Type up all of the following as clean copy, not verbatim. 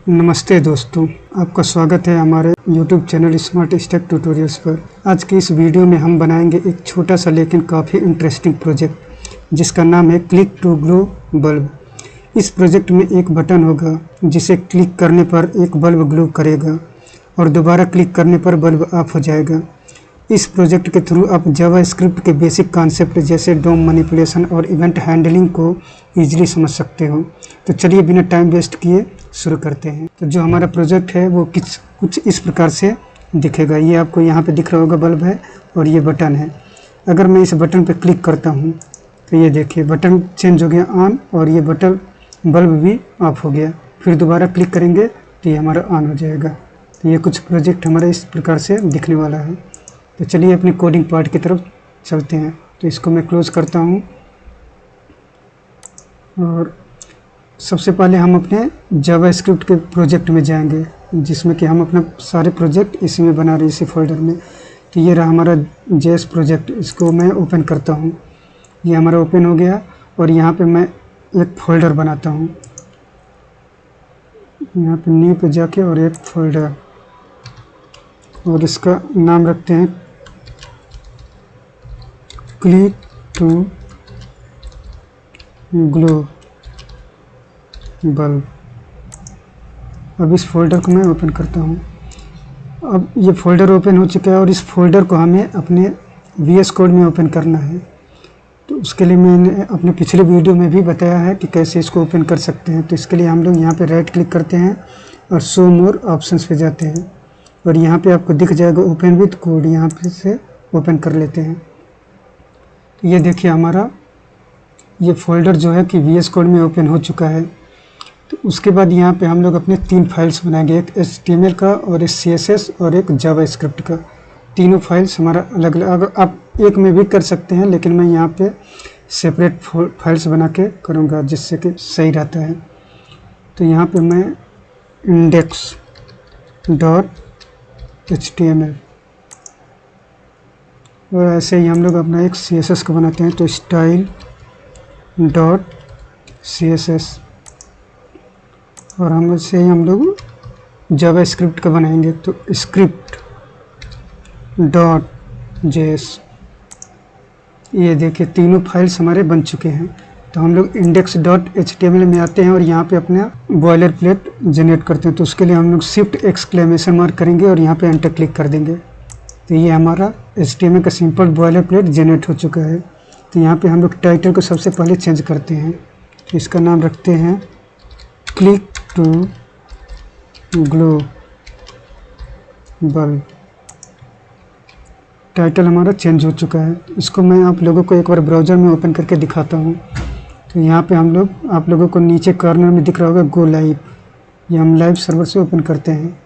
नमस्ते दोस्तों, आपका स्वागत है हमारे YouTube channel smart stake tutorials पर। आज की इस वीडियो में हम बनाएंगे एक छोटा सा लेकिन काफ़ी इंटरेस्टिंग प्रोजेक्ट जिसका नाम है क्लिक टू ग्लो बल्ब। इस प्रोजेक्ट में एक बटन होगा जिसे क्लिक करने पर एक बल्ब ग्लो करेगा और दोबारा क्लिक करने पर बल्ब ऑफ हो जाएगा। इस प्रोजेक्ट के थ्रू आप जावास्क्रिप्ट के बेसिक कॉन्सेप्ट जैसे डोम मैनिपुलेशन और इवेंट हैंडलिंग को ईजिली समझ सकते हो। तो चलिए बिना टाइम वेस्ट किए शुरू करते हैं। तो जो हमारा प्रोजेक्ट है वो कुछ इस प्रकार से दिखेगा। ये आपको यहाँ पे दिख रहा होगा, बल्ब है और ये बटन है। अगर मैं इस बटन पे क्लिक करता हूँ तो ये देखिए बटन चेंज हो गया ऑन और ये बटन बल्ब भी ऑफ हो गया। फिर दोबारा क्लिक करेंगे तो ये हमारा ऑन हो जाएगा। तो ये कुछ प्रोजेक्ट हमारा इस प्रकार से दिखने वाला है। तो चलिए अपने कोडिंग पार्ट की तरफ चलते हैं। तो इसको मैं क्लोज करता हूँ और सबसे पहले हम अपने जावास्क्रिप्ट के प्रोजेक्ट में जाएंगे जिसमें कि हम अपना सारे प्रोजेक्ट इसी में बना रहे हैं, इसी फोल्डर में। तो ये रहा हमारा जेएस प्रोजेक्ट। इसको मैं ओपन करता हूँ। ये हमारा ओपन हो गया और यहाँ पे मैं एक फ़ोल्डर बनाता हूँ। यहाँ पे न्यू पे जाके और एक फ़ोल्डर, और इसका नाम रखते हैं क्लिक टू ग्लो बल्ब। अब इस फोल्डर को मैं ओपन करता हूँ। अब ये फोल्डर ओपन हो चुका है और इस फोल्डर को हमें अपने VS कोड में ओपन करना है। तो उसके लिए मैंने अपने पिछले वीडियो में भी बताया है कि कैसे इसको ओपन कर सकते हैं। तो इसके लिए हम लोग यहाँ पे राइट क्लिक करते हैं और शो मोर ऑप्शंस पे जाते हैं और यहाँ पे आपको दिख जाएगा ओपन विद कोड। यहाँ पे से ओपन कर लेते हैं। तो ये देखिए हमारा ये फोल्डर जो है कि VS कोड में ओपन हो चुका है। तो उसके बाद यहाँ पे हम लोग अपने 3 फाइल्स बनाएंगे, एक HTML का और एक CSS और एक जावास्क्रिप्ट का। तीनों फाइल्स हमारा अलग अलग, आप एक में भी कर सकते हैं लेकिन मैं यहाँ पे सेपरेट फाइल्स बना के करूँगा जिससे कि सही रहता है। तो यहाँ पे मैं index.html और ऐसे ही हम लोग अपना एक CSS का बनाते हैं। तो style.css और हम ऐसे ही हम लोग जावास्क्रिप्ट का बनाएंगे। तो script.js। ये देखिए तीनों फाइल्स हमारे बन चुके हैं। तो हम लोग index.html में आते हैं और यहाँ पे अपना बॉयलर प्लेट जनरेट करते हैं। तो उसके लिए हम लोग शिफ्ट एक्सक्लेमेशन मार्क करेंगे और यहाँ पे एंटर क्लिक कर देंगे। तो ये हमारा HTML का सिंपल बॉयलर प्लेट जनरेट हो चुका है। तो यहाँ पे हम लोग टाइटल को सबसे पहले चेंज करते हैं। तो इसका नाम रखते हैं click to glow bulb. Title हमारा चेंज हो चुका है। इसको मैं आप लोगों को एक बार ब्राउज़र में ओपन करके दिखाता हूँ। तो यहाँ पे हम लोग आप लोगों को नीचे कॉर्नर में दिख रहा होगा गो लाइव। ये हम लाइव सर्वर से ओपन करते हैं।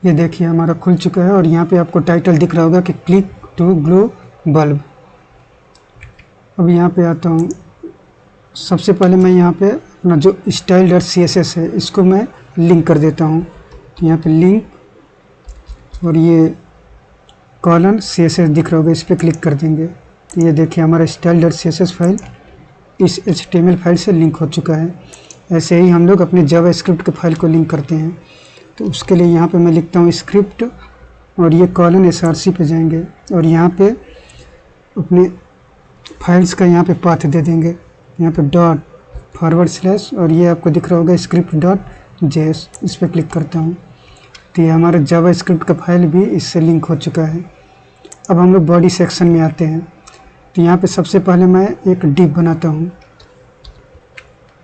ये देखिए हमारा खुल चुका है और यहाँ पे आपको टाइटल दिख रहा होगा कि क्लिक टू ग्लो बल्ब। अब यहाँ पे आता हूँ। सबसे पहले मैं यहाँ पे अपना जो style.css है इसको मैं लिंक कर देता हूँ। तो यहाँ पे लिंक और ये कॉलन CSS दिख रहा होगा, इस पर क्लिक कर देंगे। तो ये देखिए हमारा style.css फाइल इस HTML फाइल से लिंक हो चुका है। ऐसे ही हम लोग अपने जावास्क्रिप्ट के फाइल को लिंक करते हैं। तो उसके लिए यहाँ पे मैं लिखता हूँ स्क्रिप्ट और ये कॉलन src पे जाएंगे और यहाँ पे अपने फाइल्स का यहाँ पे पाथ दे देंगे। यहाँ पे ./ और ये आपको दिख रहा होगा script.js, इस पर क्लिक करता हूँ। तो ये हमारा जावास्क्रिप्ट का फाइल भी इससे लिंक हो चुका है। अब हम लोग बॉडी सेक्शन में आते हैं। तो यहाँ पे सबसे पहले मैं एक div बनाता हूँ,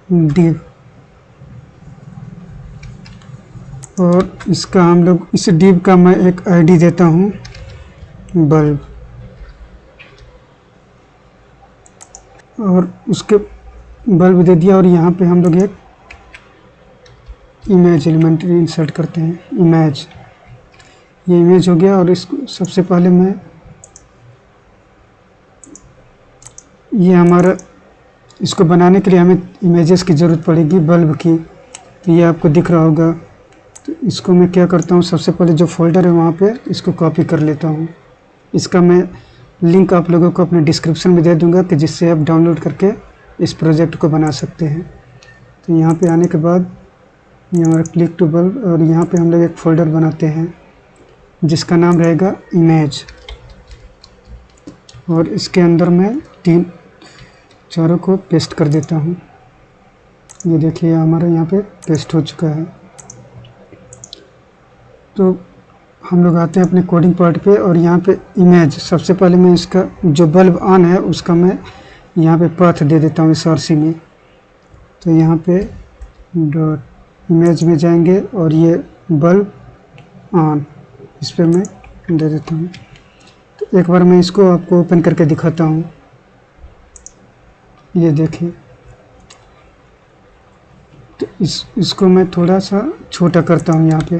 div, और इसका हम लोग इस div का मैं एक ID देता हूँ बल्ब, और उसके बल्ब दे दिया। और यहाँ पे हम लोग एक इमेज एलिमेंट इंसर्ट करते हैं, इमेज। ये इमेज हो गया और इसको सबसे पहले मैं ये हमारा इसको बनाने के लिए हमें इमेजेस की ज़रूरत पड़ेगी बल्ब की। तो ये आपको दिख रहा होगा। तो इसको मैं क्या करता हूँ, सबसे पहले जो फोल्डर है वहाँ पे इसको कॉपी कर लेता हूँ। इसका मैं लिंक आप लोगों को अपने डिस्क्रिप्शन में दे दूँगा कि जिससे आप डाउनलोड करके इस प्रोजेक्ट को बना सकते हैं। तो यहाँ पे आने के बाद ये हमारा क्लिक टू बल्ब, और यहाँ पे हम लोग एक फ़ोल्डर बनाते हैं जिसका नाम रहेगा इमेज, और इसके अंदर मैं चारों को पेस्ट कर देता हूँ। ये देखिए हमारा यहाँ पे पेस्ट हो चुका है। तो हम लोग आते हैं अपने कोडिंग पार्ट पे, और यहाँ पे इमेज, सबसे पहले मैं इसका जो बल्ब ऑन है उसका मैं यहाँ पे पाथ दे देता हूँ इस आरसी में। तो यहाँ पे डॉट इमेज में जाएंगे और ये बल्ब ऑन, इस पर मैं दे देता हूँ। तो एक बार मैं इसको आपको ओपन करके दिखाता हूँ। ये देखिए, तो इसको मैं थोड़ा सा छोटा करता हूँ यहाँ पे।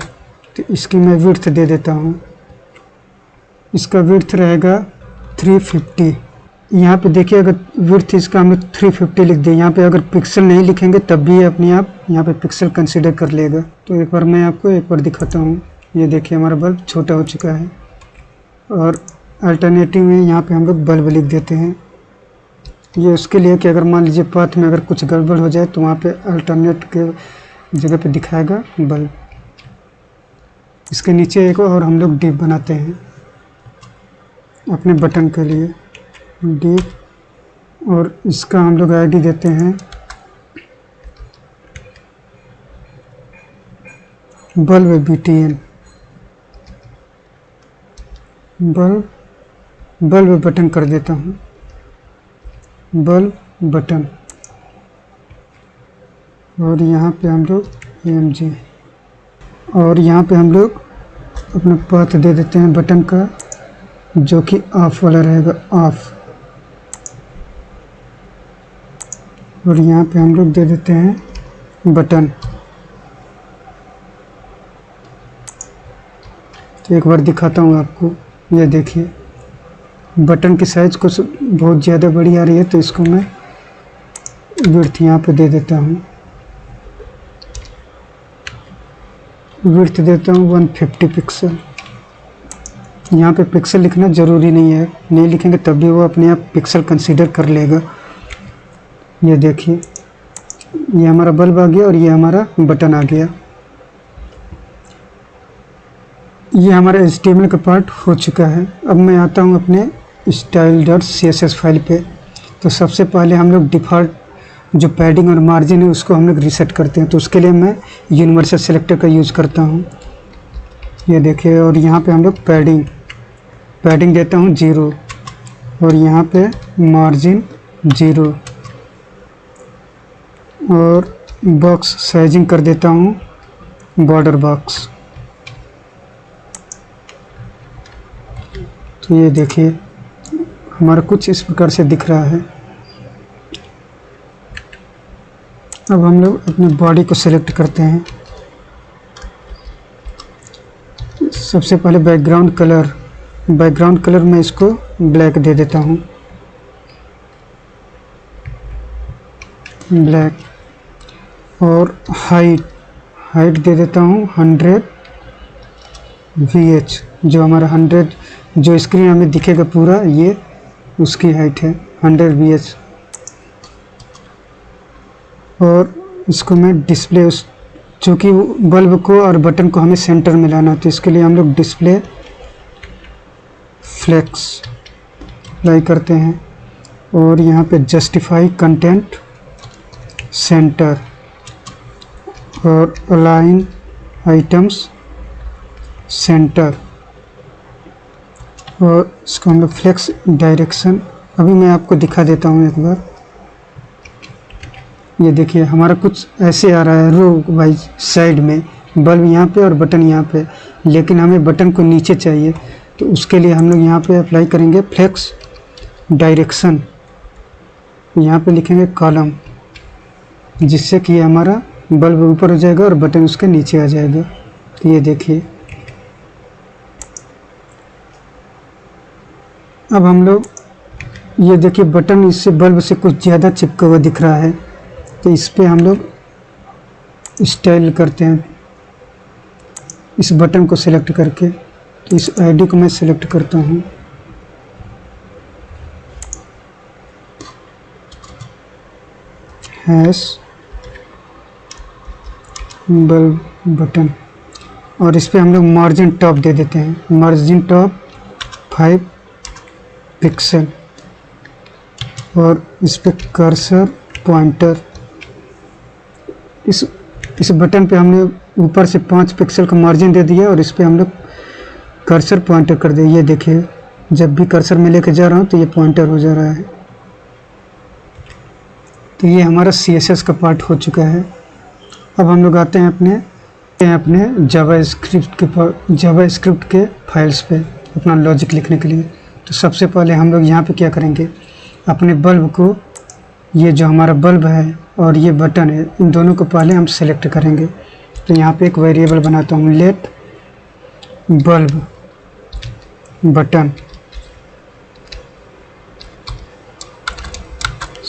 तो इसकी मैं विड्थ दे देता हूँ, इसका विड्थ रहेगा 350। यहाँ पे देखिए, अगर विड्थ इसका हमें 350 लिख दें, यहाँ पे अगर पिक्सल नहीं लिखेंगे तब भी अपने आप यहाँ पे पिक्सल कंसीडर कर लेगा। तो एक बार मैं आपको एक बार दिखाता हूँ। ये देखिए हमारा बल्ब छोटा हो चुका है, और अल्टरनेटिव में यहाँ पे हम लोग बल्ब लिख देते हैं। ये उसके लिए कि अगर मान लीजिए पाथ में अगर कुछ गड़बड़ हो जाए तो वहाँ पे अल्टरनेट के जगह पे दिखाएगा बल्ब। इसके नीचे एक और हम लोग डिप बनाते हैं अपने बटन के लिए, डिप, और इसका हम लोग आईडी देते हैं बल्ब BTN, बल्ब बटन कर देता हूँ, बल्ब बटन, और यहाँ पे हम लोग AMG, और यहाँ पे हम लोग अपना पाथ दे देते हैं बटन का, जो कि ऑफ वाला रहेगा, ऑफ। और यहाँ पे हम लोग दे देते हैं बटन। तो एक बार दिखाता हूँ आपको। ये देखिए बटन की साइज़ कुछ बहुत ज़्यादा बड़ी आ रही है, तो इसको मैं विड्थ यहाँ पे दे देता हूँ, विड्थ देता हूँ 150 पिक्सल। यहाँ पे पिक्सल लिखना ज़रूरी नहीं है, नहीं लिखेंगे तब भी वो अपने आप पिक्सल कंसीडर कर लेगा। ये देखिए, ये हमारा बल्ब आ गया और ये हमारा बटन आ गया। ये हमारा HTML का पार्ट हो चुका है। अब मैं आता हूँ अपने style.css फाइल पे। तो सबसे पहले हम लोग डिफ़ॉल्ट जो पैडिंग और मार्जिन है उसको हम लोग रीसेट करते हैं। तो उसके लिए मैं यूनिवर्सल सेलेक्टर का यूज़ करता हूँ। ये देखिए, और यहाँ पे हम लोग पैडिंग देता हूँ 0, और यहाँ पे मार्जिन 0, और बॉक्स साइजिंग कर देता हूँ बॉर्डर बॉक्स। तो ये देखिए हमारा कुछ इस प्रकार से दिख रहा है। अब हम लोग अपने बॉडी को सेलेक्ट करते हैं। सबसे पहले बैकग्राउंड कलर में इसको ब्लैक दे देता हूँ, ब्लैक, और हाइट दे देता हूँ 100 VH, जो हमारा 100 जो स्क्रीन हमें दिखेगा पूरा, ये उसकी हाइट है 100 VH। और इसको मैं डिस्प्ले, उस चूँकि बल्ब को और बटन को हमें सेंटर में लाना है, तो इसके लिए हम लोग डिस्प्ले फ्लेक्स अप्लाई करते हैं, और यहाँ पे जस्टिफाई कंटेंट सेंटर, और अलाइन आइटम्स सेंटर, और इसको हम लोग फ्लेक्स डायरेक्शन। अभी मैं आपको दिखा देता हूँ एक बार। ये देखिए हमारा कुछ ऐसे आ रहा है रो वाइज, साइड में बल्ब यहाँ पे और बटन यहाँ पे, लेकिन हमें बटन को नीचे चाहिए। तो उसके लिए हम लोग यहाँ पे अप्लाई करेंगे फ्लेक्स डायरेक्शन, यहाँ पे लिखेंगे कॉलम, जिससे कि हमारा बल्ब ऊपर हो जाएगा और बटन उसके नीचे आ जाएगा। तो ये देखिए, अब हम लोग ये देखिए बटन इससे बल्ब से कुछ ज़्यादा चिपका हुआ दिख रहा है, तो इस पे हम लोग स्टाइल करते हैं इस बटन को सिलेक्ट करके। तो इस आईडी को मैं सिलेक्ट करता हूँ, हैश बल्ब बटन, और इस पर हम लोग मार्जिन टॉप दे देते हैं, मार्जिन टॉप 5 पिक्सल, और इस पर कर्सर पॉइंटर, इस बटन पे हमने ऊपर से 5 पिक्सल का मार्जिन दे दिया और इस पर हम लोग कर्सर पॉइंटर कर दिया। ये देखिए, जब भी कर्सर में लेके जा रहा हूँ तो ये पॉइंटर हो जा रहा है। तो ये हमारा CSS का पार्ट हो चुका है। अब हम लोग आते हैं अपने जावास्क्रिप्ट के फाइल्स पे अपना लॉजिक लिखने के लिए। तो सबसे पहले हम लोग यहाँ पे क्या करेंगे, अपने बल्ब को, ये जो हमारा बल्ब है और ये बटन है, इन दोनों को पहले हम सेलेक्ट करेंगे। तो यहाँ पे एक वेरिएबल बनाता हूँ, let bulb button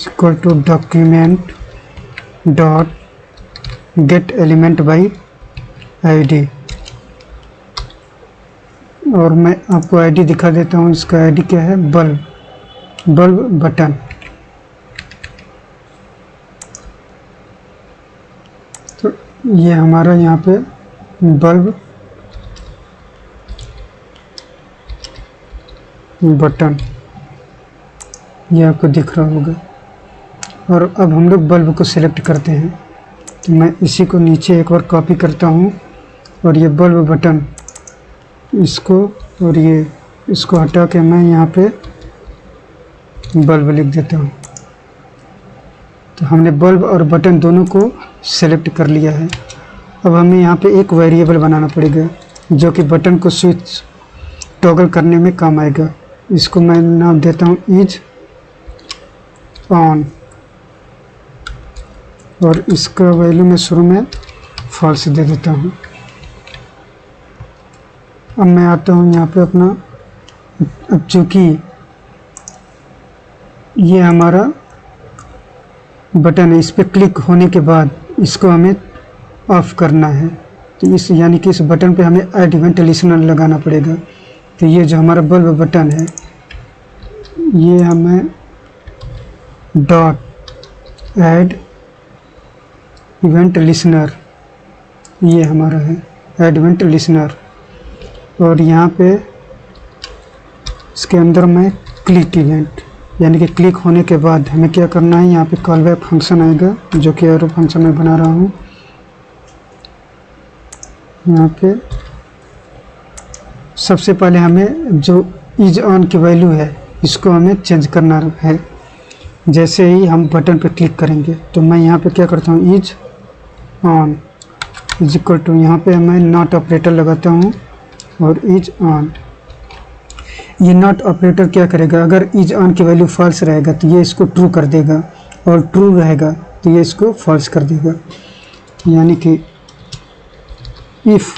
equal to document dot get element by ID, और मैं आपको ID दिखा देता हूँ। इसका ID क्या है, बल्ब बटन। तो ये हमारा यहाँ पे बल्ब बटन, ये आपको दिख रहा होगा। और अब हम लोग बल्ब को सिलेक्ट करते हैं। तो मैं इसी को नीचे एक बार कॉपी करता हूँ और ये बल्ब बटन, इसको और ये इसको हटा के मैं यहाँ पे बल्ब लिख देता हूँ। तो हमने बल्ब और बटन दोनों को सेलेक्ट कर लिया है। अब हमें यहाँ पे एक वेरिएबल बनाना पड़ेगा जो कि बटन को स्विच टॉगल करने में काम आएगा। इसको मैं नाम देता हूँ इज ऑन, और इसका वैल्यू मैं शुरू में फॉल्स दे देता हूँ। अब मैं आता हूँ यहाँ पे अपना, अब चूँकि ये हमारा बटन है, इस पर क्लिक होने के बाद इसको हमें ऑफ करना है। तो इस यानी कि इस बटन पे हमें ऐड इवेंट लिसनर लगाना पड़ेगा। तो ये जो हमारा बल्ब बटन है, ये हमें डॉट ऐड इवेंट लिसनर, ये हमारा है ऐड इवेंट लिसनर, और यहाँ पे इसके अंदर में क्लिक इवेंट, यानी कि क्लिक होने के बाद हमें क्या करना है, यहाँ पे कॉल बैक फंक्शन आएगा जो कि एरो फंक्शन में बना रहा हूँ। यहाँ पे सबसे पहले हमें जो इज ऑन की वैल्यू है इसको हमें चेंज करना है। जैसे ही हम बटन पे क्लिक करेंगे तो मैं यहाँ पे क्या करता हूँ, is on is equal to, यहाँ पे मैं नॉट ऑपरेटर लगाता हूँ और इज ऑन। ये नॉट ऑपरेटर क्या करेगा, अगर इज ऑन की वैल्यू फॉल्स रहेगा तो ये इसको ट्रू कर देगा, और ट्रू रहेगा तो ये इसको फॉल्स कर देगा। यानी कि इफ़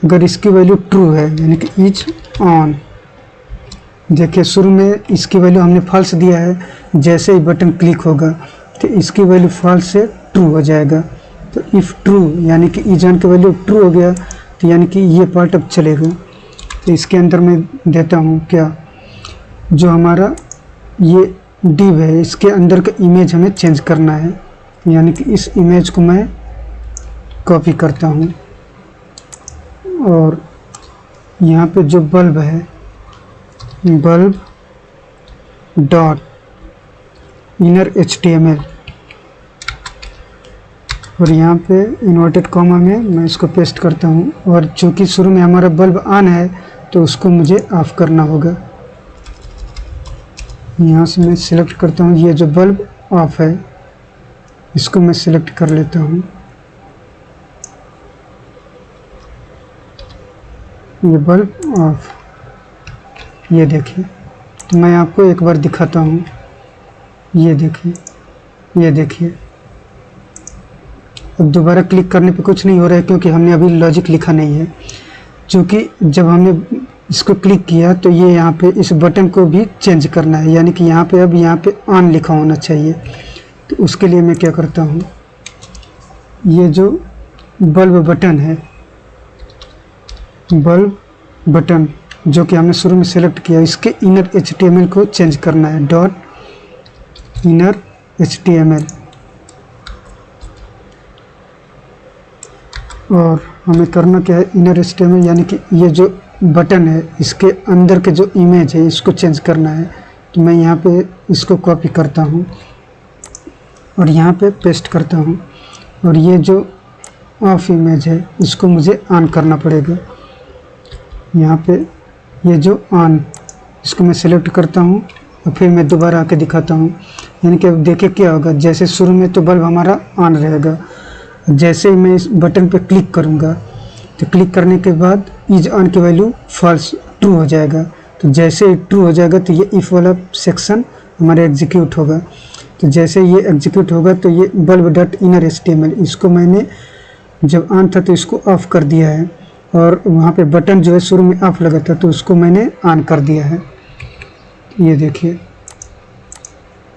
अगर इसकी वैल्यू ट्रू है, यानी कि इज ऑन, देखिए शुरू में इसकी वैल्यू हमने फॉल्स दिया है, जैसे ही बटन क्लिक होगा तो इसकी वैल्यू फॉल्स से ट्रू हो जाएगा। तो इफ़ ट्रू यानी कि इज ऑन की वैल्यू ट्रू हो गया, तो यानी कि ये पार्ट अब चलेगा। तो इसके अंदर मैं देता हूँ क्या, जो हमारा ये डिव है इसके अंदर का इमेज हमें चेंज करना है, यानी कि इस इमेज को मैं कॉपी करता हूँ, और यहाँ पे जो बल्ब है, बल्ब डॉट इनर HTML, और यहाँ पे इन्वर्टेड कॉमा में मैं इसको पेस्ट करता हूँ। और चूँकि शुरू में हमारा बल्ब ऑन है तो उसको मुझे ऑफ करना होगा। यहाँ से मैं सिलेक्ट करता हूँ, ये जो बल्ब ऑफ है इसको मैं सिलेक्ट कर लेता हूँ। ये बल्ब ऑफ, ये देखिए। तो मैं आपको एक बार दिखाता हूँ, ये देखिए, ये देखिए। अब दोबारा क्लिक करने पे कुछ नहीं हो रहा है क्योंकि हमने अभी लॉजिक लिखा नहीं है। क्योंकि जब हमने इसको क्लिक किया तो ये यहाँ पे इस बटन को भी चेंज करना है, यानी कि यहाँ पे अब यहाँ पे ऑन लिखा होना चाहिए। तो उसके लिए मैं क्या करता हूँ, ये जो बल्ब बटन है, बल्ब बटन जो कि हमने शुरू में सेलेक्ट किया, इसके इनर HTML को चेंज करना है, डॉट इनर HTML। और हमें करना क्या है, इनर HTML यानी कि ये जो बटन है इसके अंदर के जो इमेज है इसको चेंज करना है। तो मैं यहाँ पे इसको कॉपी करता हूँ और यहाँ पे पेस्ट करता हूँ। और ये जो ऑफ इमेज है इसको मुझे ऑन करना पड़ेगा। यहाँ पे ये जो ऑन, इसको मैं सेलेक्ट करता हूँ और फिर मैं दोबारा आके दिखाता हूँ। यानी कि अब देखिए क्या होगा, जैसे शुरू में तो बल्ब हमारा ऑन रहेगा, जैसे ही मैं इस बटन पे क्लिक करूँगा तो क्लिक करने के बाद इज ऑन की वैल्यू फॉल्स ट्रू हो जाएगा। तो जैसे ही ट्रू हो जाएगा तो ये इफ़ वाला सेक्शन हमारा एग्जीक्यूट होगा। तो जैसे ये एग्जीक्यूट होगा तो ये बल्ब डॉट इनर HTML, इसको मैंने जब ऑन था तो इसको ऑफ कर दिया है, और वहाँ पे बटन जो है शुरू में ऑफ लगा था तो उसको मैंने ऑन कर दिया है। ये देखिए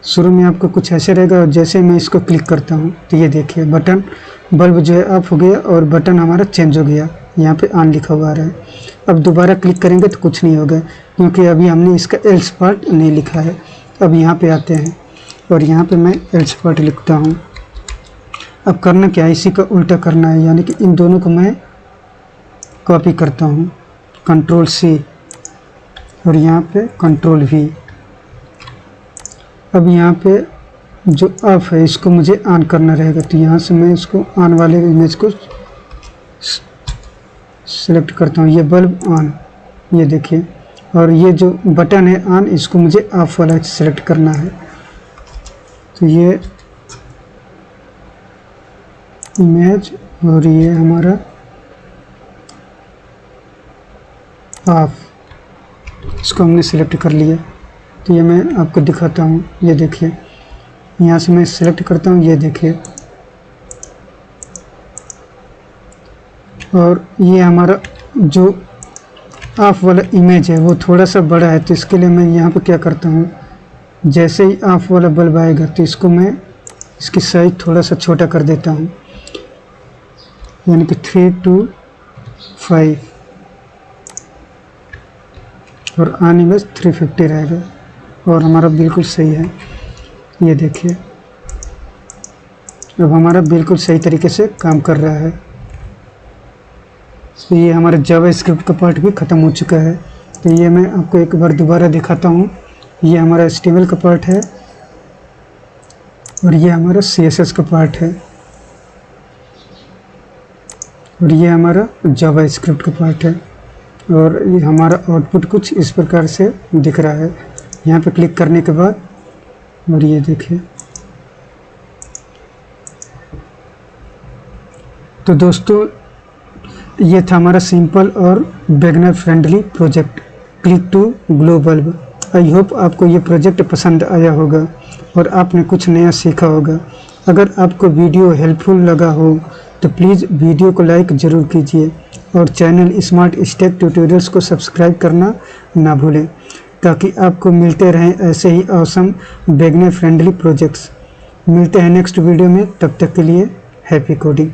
शुरू में आपको कुछ ऐसे रहेगा और जैसे मैं इसको क्लिक करता हूँ तो ये देखिए बटन बल्ब जो है ऑफ हो गया और बटन हमारा चेंज हो गया, यहाँ पे ऑन लिखा हुआ आ रहा है। अब दोबारा क्लिक करेंगे तो कुछ नहीं होगा क्योंकि अभी हमने इसका एल्स पार्ट नहीं लिखा है। अब यहाँ पे आते हैं और यहाँ पे मैं एल्स पार्ट लिखता हूँ। अब करना क्या है, इसी का उल्टा करना है, यानी कि इन दोनों को मैं कॉपी करता हूँ, Ctrl+C और यहाँ पे Ctrl+V। अब यहाँ पे जो ऑफ है इसको मुझे ऑन करना रहेगा, तो यहाँ से मैं इसको ऑन वाले इमेज को सेलेक्ट करता हूँ। ये बल्ब ऑन, ये देखिए, और ये जो बटन है ऑन इसको मुझे ऑफ वाला सेलेक्ट करना है। तो ये इमेज और ये हमारा ऑफ, इसको हमने सेलेक्ट कर लिया। तो ये मैं आपको दिखाता हूँ, ये देखिए यहाँ से मैं सेलेक्ट करता हूँ, ये देखिए, और ये हमारा जो ऑफ वाला इमेज है वो थोड़ा सा बड़ा है। तो इसके लिए मैं यहाँ पे क्या करता हूँ, जैसे ही ऑफ वाला बल्ब आएगा तो इसको मैं इसकी साइज थोड़ा सा छोटा कर देता हूँ, यानी कि 3 to 5, और ऑन इमेज 350 रहेगा और हमारा बिल्कुल सही है। ये देखिए अब हमारा बिल्कुल सही तरीके से काम कर रहा है। तो ये हमारा जावास्क्रिप्ट का पार्ट भी ख़त्म हो चुका है। तो ये मैं आपको एक बार दोबारा दिखाता हूँ। ये हमारा HTML का पार्ट है और ये हमारा CSS का पार्ट है और ये हमारा जावास्क्रिप्ट का पार्ट है, और ये हमारा आउटपुट कुछ इस प्रकार से दिख रहा है यहाँ पे क्लिक करने के बाद। और ये देखिए, तो दोस्तों ये था हमारा सिंपल और beginner friendly project click to glow bulb. I hope आपको ये प्रोजेक्ट पसंद आया होगा और आपने कुछ नया सीखा होगा। अगर आपको वीडियो हेल्पफुल लगा हो तो प्लीज़ वीडियो को लाइक ज़रूर कीजिए और चैनल स्मार्ट स्टेक ट्यूटोरियल्स को सब्सक्राइब करना ना भूलें, ताकि आपको मिलते रहें ऐसे ही ऑसम बिगिनर फ्रेंडली प्रोजेक्ट्स। मिलते हैं नेक्स्ट वीडियो में, तब तक के लिए हैप्पी कोडिंग।